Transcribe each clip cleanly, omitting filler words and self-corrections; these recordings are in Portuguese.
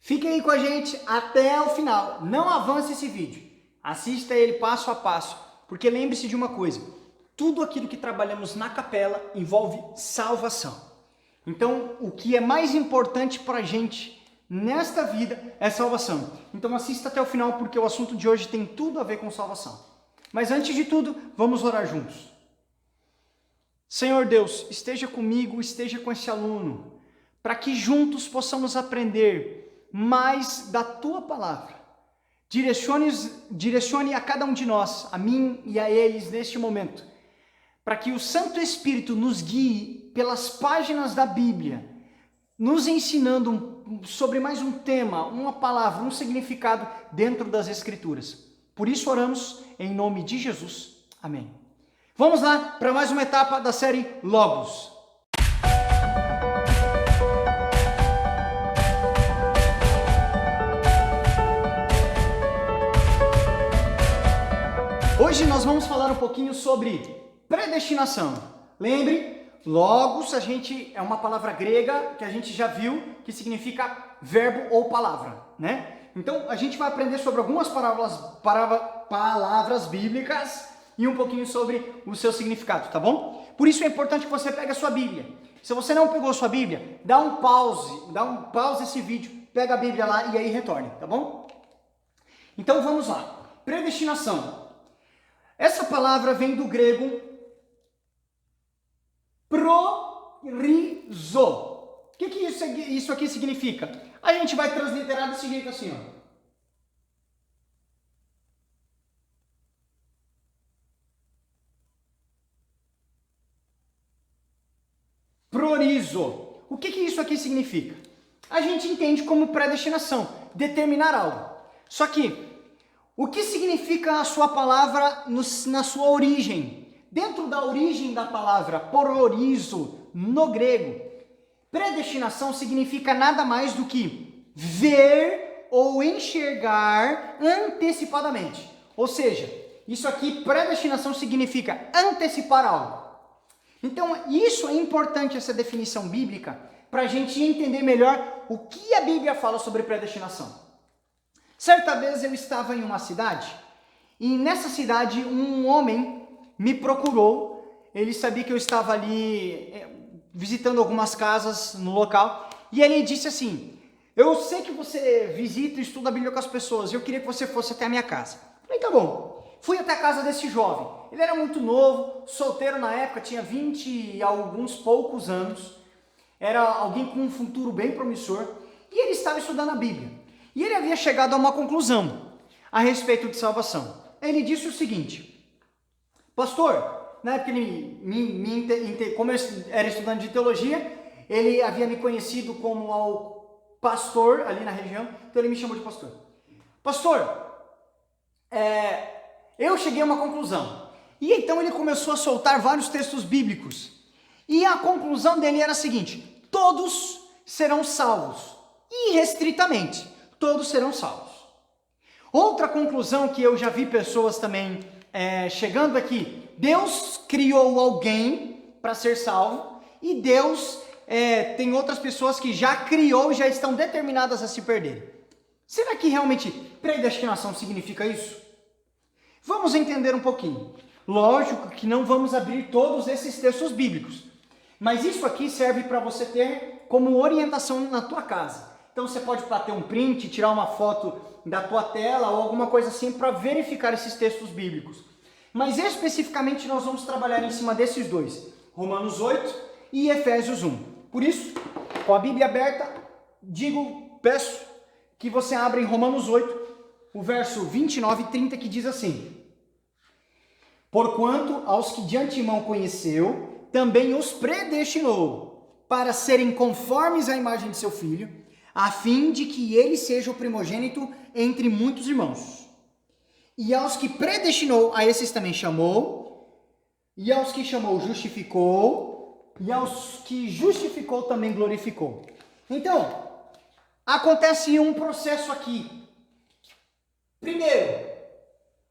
Fique aí com a gente até o final. Não avance esse vídeo. Assista ele passo a passo, porque lembre-se de uma coisa. Tudo aquilo que trabalhamos na capela envolve salvação. Então, o que é mais importante para a gente nesta vida é salvação. Então, assista até o final, porque o assunto de hoje tem tudo a ver com salvação. Mas antes de tudo, vamos orar juntos. Senhor Deus, esteja comigo, esteja com esse aluno, para que juntos possamos aprender mais da Tua Palavra. Direcione a cada um de nós, a mim e a eles neste momento, para que o Santo Espírito nos guie pelas páginas da Bíblia, nos ensinando sobre mais um tema, uma palavra, um significado dentro das Escrituras. Por isso oramos em nome de Jesus. Amém. Vamos lá para mais uma etapa da série Logos. Hoje nós vamos falar um pouquinho sobre predestinação. Lembre, Logos é uma palavra grega que a gente já viu que significa verbo ou palavra, né? Então a gente vai aprender sobre algumas palavras bíblicas e um pouquinho sobre o seu significado, tá bom? Por isso é importante que você pegue a sua Bíblia. Se você não pegou a sua Bíblia, dá um pause esse vídeo, pega a Bíblia lá e aí retorne, tá bom? Então vamos lá. Predestinação. Essa palavra vem do grego prorizo. O que isso aqui significa? A gente vai transliterar desse jeito assim, ó. Prorizo. O que isso aqui significa? A gente entende como predestinação, determinar algo. Só que, o que significa a sua palavra na sua origem? Dentro da origem da palavra prorizo, no grego, predestinação significa nada mais do que ver ou enxergar antecipadamente. Ou seja, isso aqui, predestinação, significa antecipar algo. Então, isso é importante, essa definição bíblica, para a gente entender melhor o que a Bíblia fala sobre predestinação. Certa vez eu estava em uma cidade, e nessa cidade um homem me procurou. Ele sabia que eu estava ali visitando algumas casas no local, e ele disse assim: eu sei que você visita e estuda a Bíblia com as pessoas, e eu queria que você fosse até a minha casa. Eu falei, tá bom. Fui até a casa desse jovem. Ele era muito novo, solteiro na época, tinha 20 e alguns poucos anos. Era alguém com um futuro bem promissor. E ele estava estudando a Bíblia. E ele havia chegado a uma conclusão a respeito de salvação. Ele disse o seguinte: pastor, na época como eu era estudante de teologia, ele havia me conhecido como ao pastor ali na região, então ele me chamou de pastor. Pastor, eu cheguei a uma conclusão. E então ele começou a soltar vários textos bíblicos. E a conclusão dele era a seguinte: todos serão salvos. Irrestritamente, todos serão salvos. Outra conclusão que eu já vi pessoas também chegando aqui: Deus criou alguém para ser salvo. E Deus tem outras pessoas que já criou e já estão determinadas a se perder. Será que realmente predestinação significa isso? Vamos entender um pouquinho. Lógico que não vamos abrir todos esses textos bíblicos, mas isso aqui serve para você ter como orientação na tua casa. Então você pode bater um print, tirar uma foto da tua tela ou alguma coisa assim para verificar esses textos bíblicos. Mas especificamente nós vamos trabalhar em cima desses dois, Romanos 8 e Efésios 1. Por isso, com a Bíblia aberta, peço que você abra em Romanos 8, o verso 29 e 30, que diz assim: porquanto aos que de antemão conheceu, também os predestinou para serem conformes à imagem de seu Filho, a fim de que ele seja o primogênito entre muitos irmãos. E aos que predestinou, a esses também chamou, e aos que chamou justificou, e aos que justificou também glorificou. Então, acontece um processo aqui. Primeiro,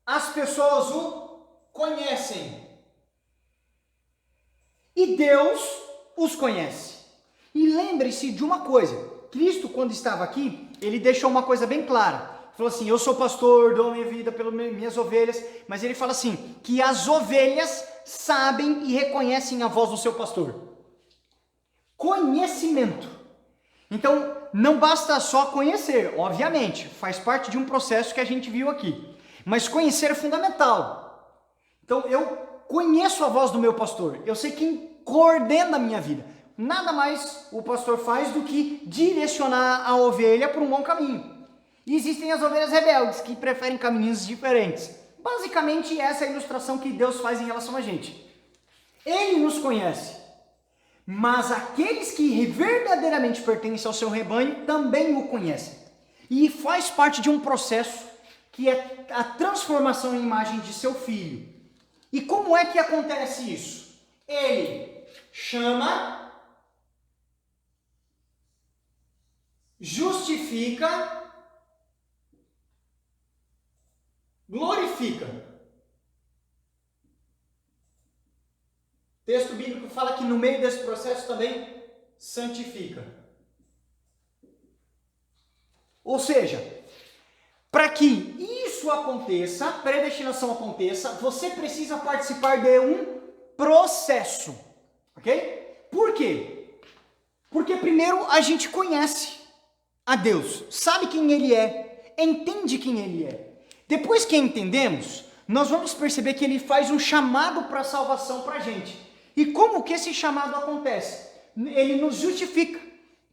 as pessoas o conhecem. E Deus os conhece. E lembre-se de uma coisa: Cristo, quando estava aqui, ele deixou uma coisa bem clara. Falou assim, eu sou pastor, dou minha vida pelas minhas ovelhas, mas ele fala assim, que as ovelhas sabem e reconhecem a voz do seu pastor. Conhecimento. Então, não basta só conhecer, obviamente, faz parte de um processo que a gente viu aqui, mas conhecer é fundamental. Então, eu conheço a voz do meu pastor, eu sei quem coordena a minha vida. Nada mais o pastor faz do que direcionar a ovelha para um bom caminho. E existem as ovelhas rebeldes, que preferem caminhos diferentes. Basicamente, essa é a ilustração que Deus faz em relação a gente. Ele nos conhece, mas aqueles que verdadeiramente pertencem ao seu rebanho também o conhecem. E faz parte de um processo que é a transformação em imagem de seu filho. E como é que acontece isso? Ele chama, justifica, glorifica. O texto bíblico fala que no meio desse processo também santifica. Ou seja, para que isso aconteça, a predestinação aconteça, você precisa participar de um processo. Ok? Por quê? Porque primeiro a gente conhece a Deus, sabe quem Ele é, entende quem Ele é. Depois que entendemos, nós vamos perceber que Ele faz um chamado para a salvação para a gente. E como que esse chamado acontece? Ele nos justifica.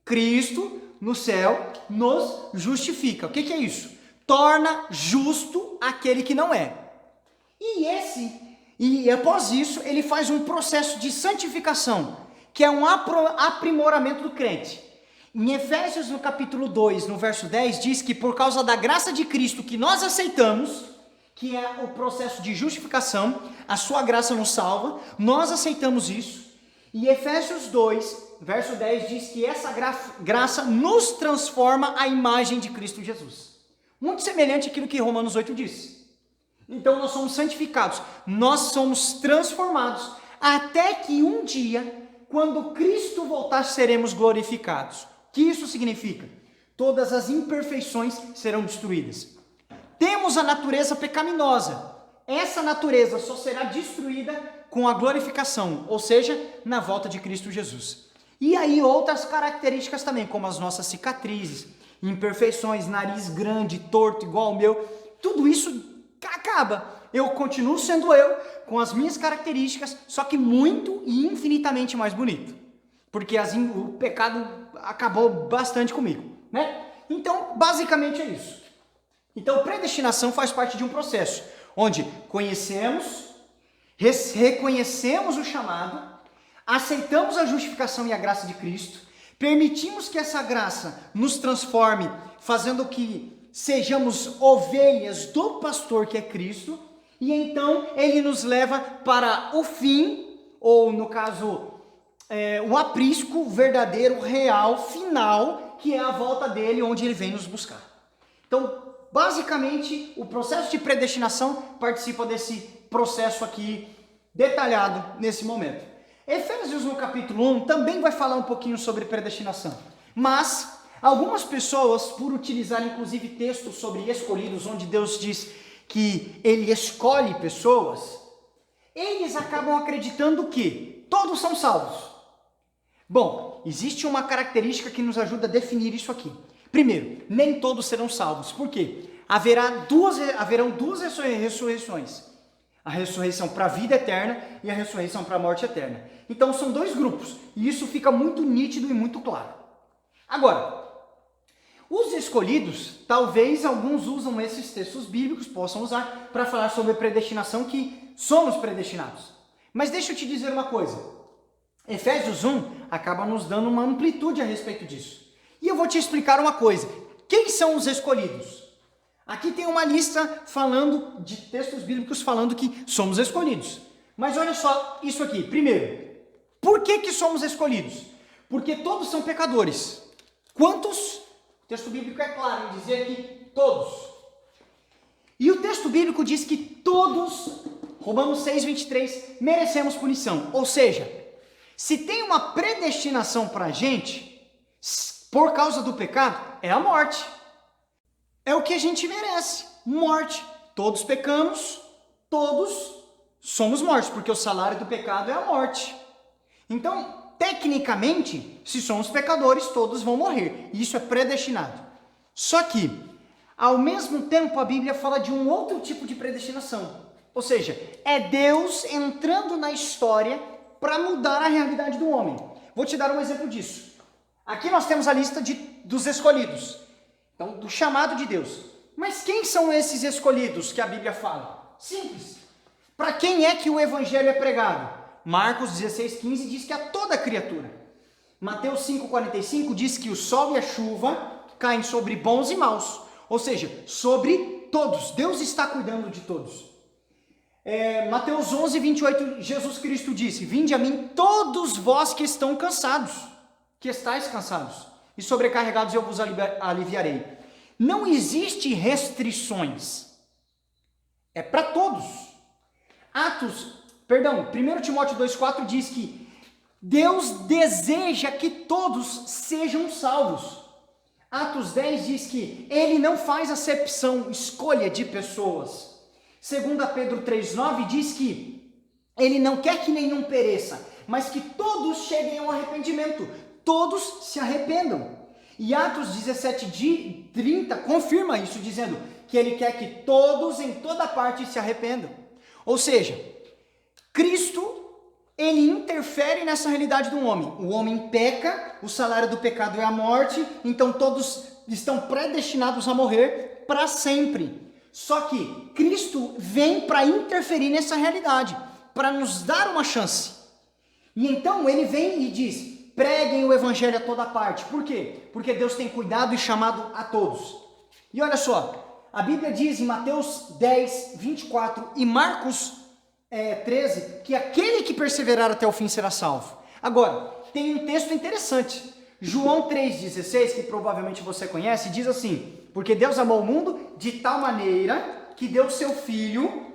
Cristo, no céu, nos justifica. O que é isso? Torna justo aquele que não é. E após isso, Ele faz um processo de santificação, que é um aprimoramento do crente. Em Efésios, no capítulo 2, no verso 10, diz que por causa da graça de Cristo que nós aceitamos, que é o processo de justificação, a sua graça nos salva, nós aceitamos isso. E Efésios 2, verso 10, diz que essa graça nos transforma à imagem de Cristo Jesus. Muito semelhante àquilo que Romanos 8 diz. Então nós somos santificados, nós somos transformados, até que um dia, quando Cristo voltar, seremos glorificados. O que isso significa? Todas as imperfeições serão destruídas. Temos a natureza pecaminosa. Essa natureza só será destruída com a glorificação, ou seja, na volta de Cristo Jesus. E aí outras características também, como as nossas cicatrizes, imperfeições, nariz grande, torto, igual ao meu, tudo isso acaba. Eu continuo sendo eu, com as minhas características, só que muito e infinitamente mais bonito. Porque o pecado acabou bastante comigo, né? Então, basicamente é isso. Então, predestinação faz parte de um processo, onde conhecemos, reconhecemos o chamado, aceitamos a justificação e a graça de Cristo, permitimos que essa graça nos transforme, fazendo que sejamos ovelhas do pastor que é Cristo, e então Ele nos leva para o fim, ou no caso, o aprisco verdadeiro, real, final, que é a volta dele, onde Ele vem nos buscar. Então, basicamente, o processo de predestinação participa desse processo aqui detalhado nesse momento. Efésios no capítulo 1 também vai falar um pouquinho sobre predestinação, mas algumas pessoas, por utilizar inclusive textos sobre escolhidos, onde Deus diz que Ele escolhe pessoas, eles acabam acreditando que todos são salvos. Bom, existe uma característica que nos ajuda a definir isso aqui. Primeiro, nem todos serão salvos. Por quê? Haverão duas ressurreições. A ressurreição para a vida eterna e a ressurreição para a morte eterna. Então são dois grupos. E isso fica muito nítido e muito claro. Agora, os escolhidos, talvez alguns usam esses textos bíblicos, possam usar para falar sobre predestinação, que somos predestinados. Mas deixa eu te dizer uma coisa. Efésios 1 acaba nos dando uma amplitude a respeito disso. E eu vou te explicar uma coisa. Quem são os escolhidos? Aqui tem uma lista falando de textos bíblicos falando que somos escolhidos. Mas olha só isso aqui. Primeiro, por que somos escolhidos? Porque todos são pecadores. Quantos? O texto bíblico é claro em dizer que todos. E o texto bíblico diz que todos, Romanos 6:23, merecemos punição. Ou seja, se tem uma predestinação para a gente, por causa do pecado, É a morte. É o que a gente merece, morte. Todos pecamos, todos somos mortos, porque o salário do pecado é a morte. Então, tecnicamente, se somos pecadores, todos vão morrer. Isso é predestinado. Só que, ao mesmo tempo, a Bíblia fala de um outro tipo de predestinação. Ou seja, é Deus entrando na história para mudar a realidade do homem. Vou te dar um exemplo disso. Aqui nós temos a lista dos escolhidos. Então, do chamado de Deus. Mas quem são esses escolhidos que a Bíblia fala? Simples. Para quem é que o evangelho é pregado? Marcos 16:15 diz que a toda criatura. Mateus 5:45 diz que o sol e a chuva caem sobre bons e maus. Ou seja, sobre todos. Deus está cuidando de todos. Mateus 11:28, Jesus Cristo disse: Vinde a mim todos vós que estão cansados, que estáis cansados, e sobrecarregados eu vos aliviarei. Não existe restrições. É para todos. 1 Timóteo 2,4 diz que Deus deseja que todos sejam salvos. Atos 10 diz que Ele não faz acepção, escolha de pessoas. 2 Pedro 3,9 diz que Ele não quer que nenhum pereça, mas que todos cheguem ao arrependimento. Todos se arrependam. E Atos 17:30 confirma isso, dizendo que Ele quer que todos em toda parte se arrependam. Ou seja, Cristo, Ele interfere nessa realidade do homem. O homem peca, o salário do pecado é a morte, então todos estão predestinados a morrer para sempre. Só que Cristo vem para interferir nessa realidade, para nos dar uma chance. E então Ele vem e diz: preguem o evangelho a toda parte. Por quê? Porque Deus tem cuidado e chamado a todos. E olha só, a Bíblia diz em Mateus 10:24 e Marcos 13, que aquele que perseverar até o fim será salvo. Agora, tem um texto interessante. João 3,16, que provavelmente você conhece, diz assim: porque Deus amou o mundo de tal maneira que deu seu Filho.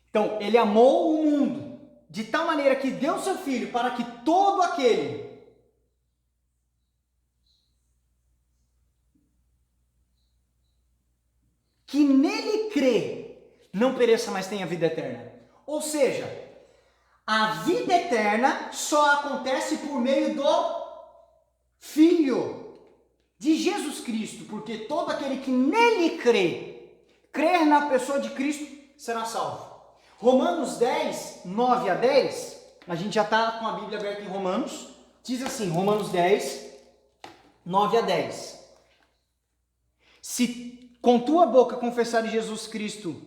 Então, Ele amou o mundo de tal maneira que deu seu Filho para que todo aquele que nele crê não pereça, mas tenha vida eterna. Ou seja, a vida eterna só acontece por meio do Filho de Jesus Cristo, porque todo aquele que nele crer na pessoa de Cristo, será salvo. Romanos 10, 9 a 10, a gente já está com a Bíblia aberta em Romanos, diz assim, Romanos 10, 9 a 10. Se com tua boca confessares Jesus Cristo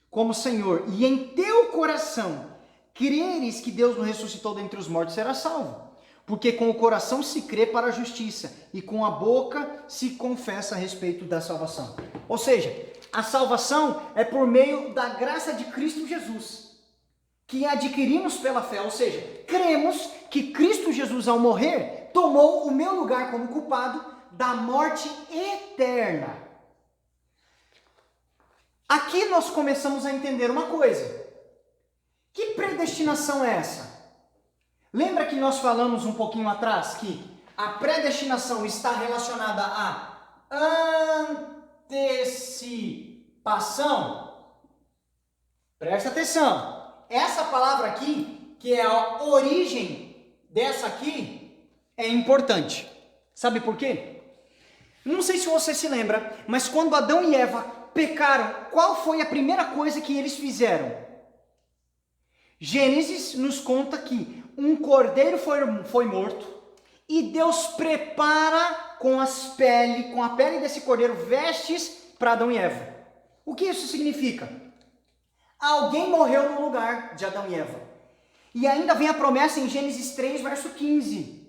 como Senhor, e em teu coração creres que Deus o ressuscitou dentre os mortos, será salvo. Porque com o coração se crê para a justiça, e com a boca se confessa a respeito da salvação. Ou seja, a salvação é por meio da graça de Cristo Jesus, que adquirimos pela fé. Ou seja, cremos que Cristo Jesus, ao morrer, tomou o meu lugar como culpado da morte eterna. Aqui nós começamos a entender uma coisa. Que predestinação é essa? Lembra que nós falamos um pouquinho atrás que a predestinação está relacionada à antecipação? Presta atenção. Essa palavra aqui, que é a origem dessa aqui, é importante. Sabe por quê? Não sei se você se lembra, mas quando Adão e Eva pecaram, qual foi a primeira coisa que eles fizeram? Gênesis nos conta que um cordeiro foi morto e Deus prepara com a pele desse cordeiro vestes para Adão e Eva. O que isso significa? Alguém morreu no lugar de Adão e Eva. E ainda vem a promessa em Gênesis 3, verso 15,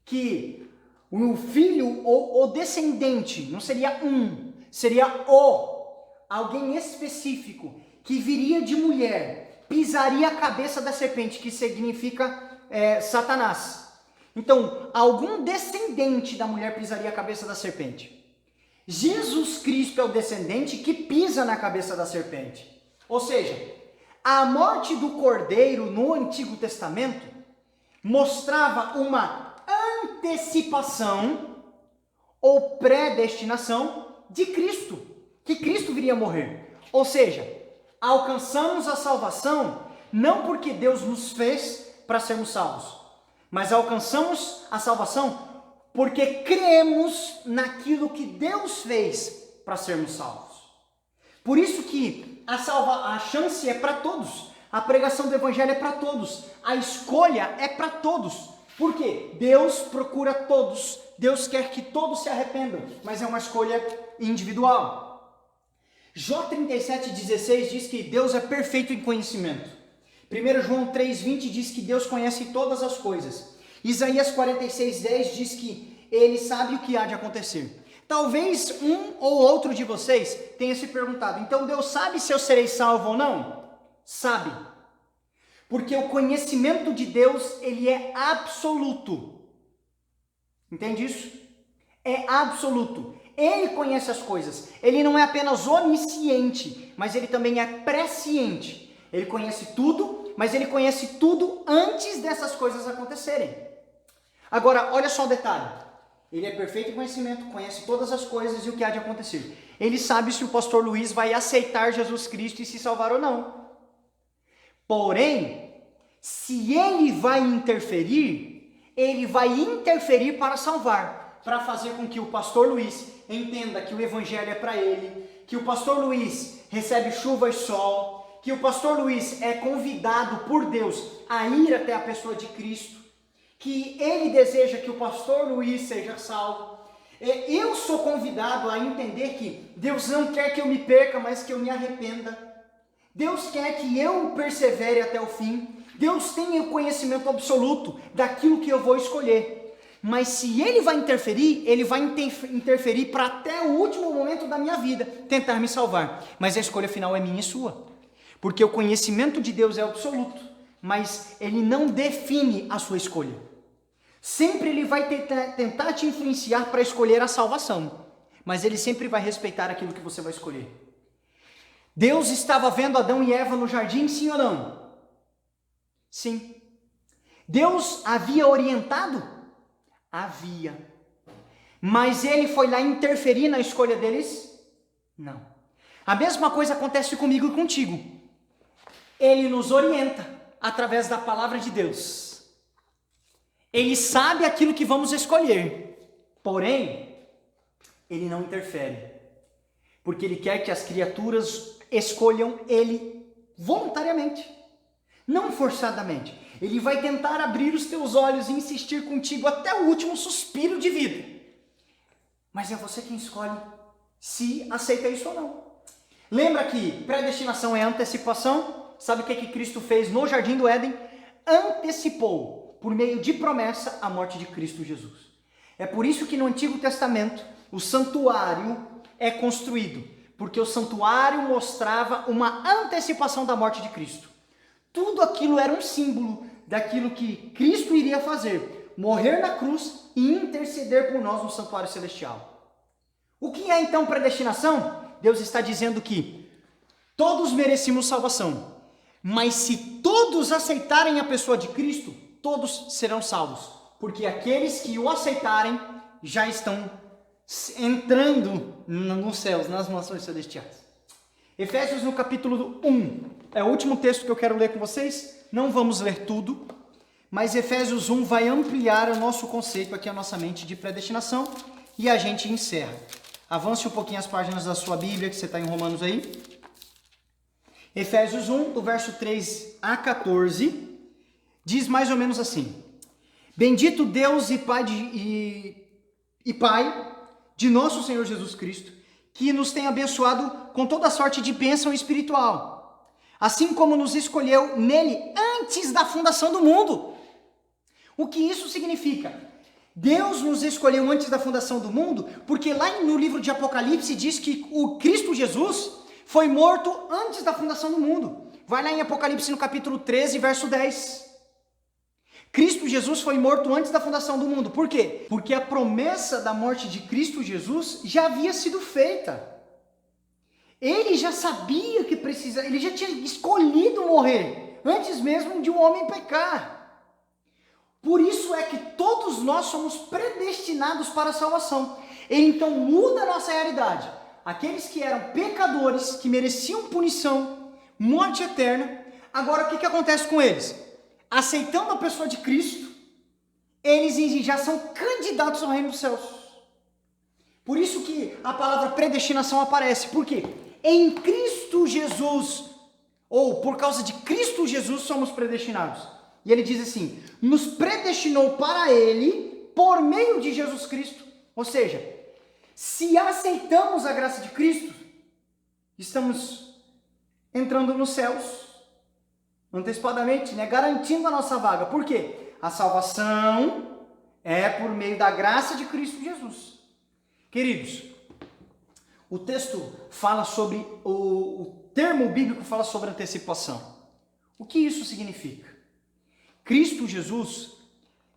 que o filho ou o descendente, não seria seria alguém específico que viria de mulher, pisaria a cabeça da serpente, que significa Satanás. Então, algum descendente da mulher pisaria a cabeça da serpente. Jesus Cristo é o descendente que pisa na cabeça da serpente. Ou seja, a morte do cordeiro no Antigo Testamento mostrava uma antecipação ou predestinação de Cristo, que Cristo viria morrer. Ou seja, alcançamos a salvação não porque Deus nos fez para sermos salvos, mas alcançamos a salvação porque cremos naquilo que Deus fez para sermos salvos. Por isso que a chance é para todos, a pregação do evangelho é para todos, a escolha é para todos. Por quê? Deus procura todos, Deus quer que todos se arrependam, mas é uma escolha individual. Jó 37,16 diz que Deus é perfeito em conhecimento. 1 João 3,20 diz que Deus conhece todas as coisas. Isaías 46,10 diz que Ele sabe o que há de acontecer. Talvez um ou outro de vocês tenha se perguntado, então Deus sabe se eu serei salvo ou não? Sabe. Porque o conhecimento de Deus, ele é absoluto. Entende isso? É absoluto. Ele conhece as coisas. Ele não é apenas onisciente, mas ele também é presciente. Ele conhece tudo, mas ele conhece tudo antes dessas coisas acontecerem. Agora, olha só o detalhe. Ele é perfeito em conhecimento, conhece todas as coisas e o que há de acontecer. Ele sabe se o pastor Luiz vai aceitar Jesus Cristo e se salvar ou não. Porém, se ele vai interferir para salvar, para fazer com que o pastor Luiz entenda que o evangelho é para ele, que o pastor Luiz recebe chuva e sol, que o pastor Luiz é convidado por Deus a ir até a pessoa de Cristo, que ele deseja que o pastor Luiz seja salvo. Eu sou convidado a entender que Deus não quer que eu me perca, mas que eu me arrependa. Deus quer que eu persevere até o fim. Deus tem o conhecimento absoluto daquilo que eu vou escolher. Mas se ele vai interferir para até o último momento da minha vida tentar me salvar. Mas a escolha final é minha e sua. Porque o conhecimento de Deus é absoluto, mas ele não define a sua escolha. Sempre ele vai tentar te influenciar para escolher a salvação, mas ele sempre vai respeitar aquilo que você vai escolher. Deus estava vendo Adão e Eva no jardim, sim ou não? Sim. Deus havia orientado? Havia. Mas ele foi lá interferir na escolha deles? Não. A mesma coisa acontece comigo e contigo. Ele nos orienta através da palavra de Deus. Ele sabe aquilo que vamos escolher, porém, ele não interfere, porque ele quer que as criaturas escolham ele voluntariamente, não forçadamente. Ele vai tentar abrir os teus olhos e insistir contigo até o último suspiro de vida, mas é você quem escolhe se aceita isso ou não. Lembra que predestinação é antecipação? Sabe o que Cristo fez no Jardim do Éden? Antecipou, por meio de promessa, a morte de Cristo Jesus. É por isso que no Antigo Testamento o santuário é construído, porque o santuário mostrava uma antecipação da morte de Cristo. Tudo aquilo era um símbolo daquilo que Cristo iria fazer, morrer na cruz e interceder por nós no santuário celestial. O que é então predestinação? Deus está dizendo que todos merecemos salvação, mas se todos aceitarem a pessoa de Cristo, todos serão salvos, porque aqueles que o aceitarem já estão entrando nos céus, nas mansões celestiais. Efésios no capítulo 1, é o último texto que eu quero ler com vocês, não vamos ler tudo, mas Efésios 1 vai ampliar o nosso conceito aqui, a nossa mente de predestinação, e a gente encerra. Avance um pouquinho as páginas da sua Bíblia, que você está em Romanos aí. Efésios 1, do verso 3 a 14, diz mais ou menos assim: Bendito Deus e Pai de nosso Senhor Jesus Cristo, que nos tem abençoado com toda sorte de bênção espiritual, assim como nos escolheu nele antes da fundação do mundo. O que isso significa? Deus nos escolheu antes da fundação do mundo, porque lá no livro de Apocalipse diz que o Cristo Jesus foi morto antes da fundação do mundo. Vai lá em Apocalipse no capítulo 13, verso 10. Cristo Jesus foi morto antes da fundação do mundo. Por quê? Porque a promessa da morte de Cristo Jesus já havia sido feita. Ele já sabia que precisava, ele já tinha escolhido morrer, antes mesmo de um homem pecar. Por isso é que todos nós somos predestinados para a salvação. Ele então muda a nossa realidade. Aqueles que eram pecadores, que mereciam punição, morte eterna, agora o que acontece com eles? Aceitando a pessoa de Cristo, eles já são candidatos ao reino dos céus. Por isso que a palavra predestinação aparece. Por quê? Em Cristo Jesus, ou por causa de Cristo Jesus, somos predestinados. E ele diz assim, nos predestinou para ele, por meio de Jesus Cristo. Ou seja, se aceitamos a graça de Cristo, estamos entrando nos céus, antecipadamente, né? Garantindo a nossa vaga. Por quê? A salvação é por meio da graça de Cristo Jesus. Queridos, o texto fala sobre, o termo bíblico fala sobre antecipação. O que isso significa? Cristo Jesus,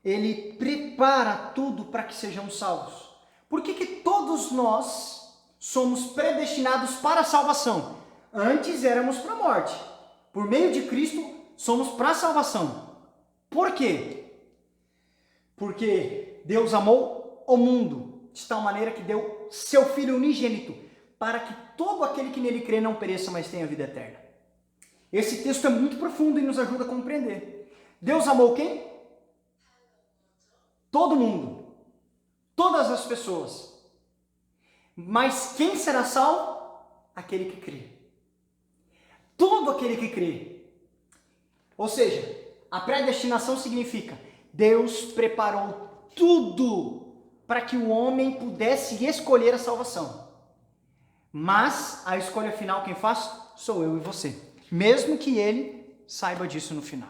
ele prepara tudo para que sejamos salvos. Por que todos nós somos predestinados para a salvação? Antes éramos para a morte. Por meio de Cristo, somos para a salvação. Por quê? Porque Deus amou o mundo de tal maneira que deu seu Filho unigênito, para que todo aquele que nele crê não pereça, mas tenha vida eterna. Esse texto é muito profundo e nos ajuda a compreender. Deus amou quem? Todo mundo. Todas as pessoas. Mas quem será salvo? Aquele que crê. Todo aquele que crê. Ou seja, a predestinação significa Deus preparou tudo para que o homem pudesse escolher a salvação. Mas a escolha final quem faz? Sou eu e você. Mesmo que ele saiba disso no final.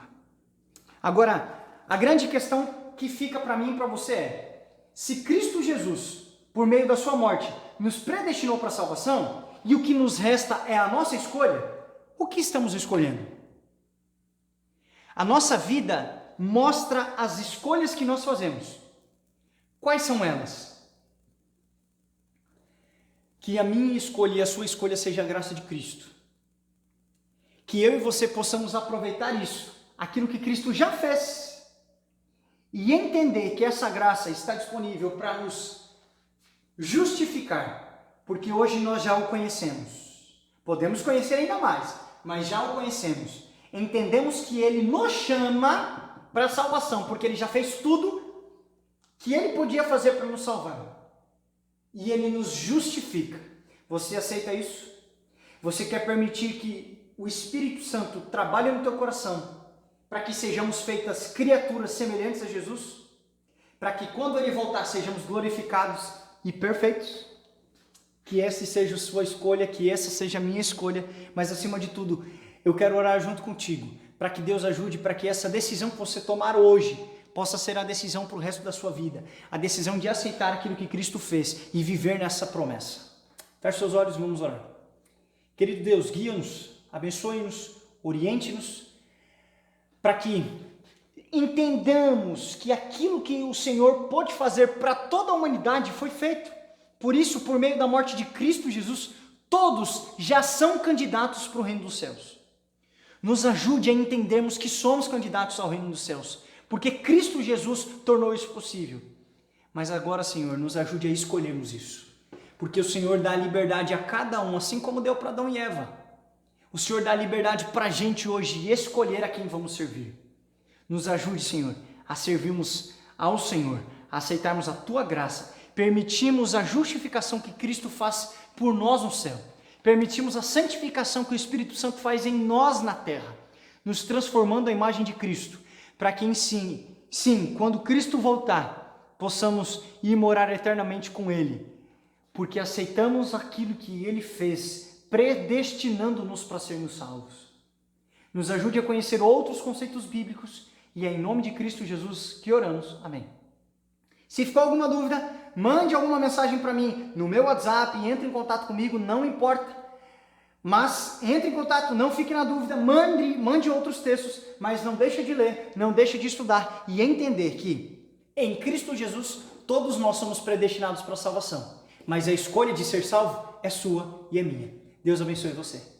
Agora, a grande questão que fica para mim e para você é: se Cristo Jesus, por meio da sua morte, nos predestinou para a salvação, e o que nos resta é a nossa escolha, o que estamos escolhendo? A nossa vida mostra as escolhas que nós fazemos. Quais são elas? Que a minha escolha e a sua escolha seja a graça de Cristo. Que eu e você possamos aproveitar isso, aquilo que Cristo já fez, e entender que essa graça está disponível para nos justificar, porque hoje nós já o conhecemos. Podemos conhecer ainda mais, mas já o conhecemos. Entendemos que ele nos chama para a salvação, porque ele já fez tudo que ele podia fazer para nos salvar. E ele nos justifica. Você aceita isso? Você quer permitir que o Espírito Santo trabalhe no teu coração para que sejamos feitas criaturas semelhantes a Jesus? Para que quando ele voltar sejamos glorificados e perfeitos? Que essa seja a sua escolha, que essa seja a minha escolha, mas acima de tudo, eu quero orar junto contigo, para que Deus ajude, para que essa decisão que você tomar hoje possa ser a decisão para o resto da sua vida, a decisão de aceitar aquilo que Cristo fez e viver nessa promessa. Feche seus olhos e vamos orar. Querido Deus, guia-nos, abençoe-nos, oriente-nos, para que entendamos que aquilo que o Senhor pôde fazer para toda a humanidade foi feito. Por isso, por meio da morte de Cristo Jesus, todos já são candidatos para o reino dos céus. Nos ajude a entendermos que somos candidatos ao reino dos céus, porque Cristo Jesus tornou isso possível. Mas agora, Senhor, nos ajude a escolhermos isso, porque o Senhor dá liberdade a cada um, assim como deu para Adão e Eva. O Senhor dá liberdade para a gente hoje escolher a quem vamos servir. Nos ajude, Senhor, a servirmos ao Senhor, a aceitarmos a Tua graça, permitimos a justificação que Cristo faz por nós no céu, permitimos a santificação que o Espírito Santo faz em nós na terra, nos transformando à imagem de Cristo, para que sim, quando Cristo voltar, possamos ir morar eternamente com Ele, porque aceitamos aquilo que Ele fez, predestinando-nos para sermos salvos. Nos ajude a conhecer outros conceitos bíblicos, e é em nome de Cristo Jesus que oramos. Amém. Se ficou alguma dúvida, mande alguma mensagem para mim no meu WhatsApp, entre em contato comigo, não importa. Mas entre em contato, não fique na dúvida, mande outros textos, mas não deixe de ler, não deixe de estudar e entender que em Cristo Jesus todos nós somos predestinados para a salvação. Mas a escolha de ser salvo é sua e é minha. Deus abençoe você.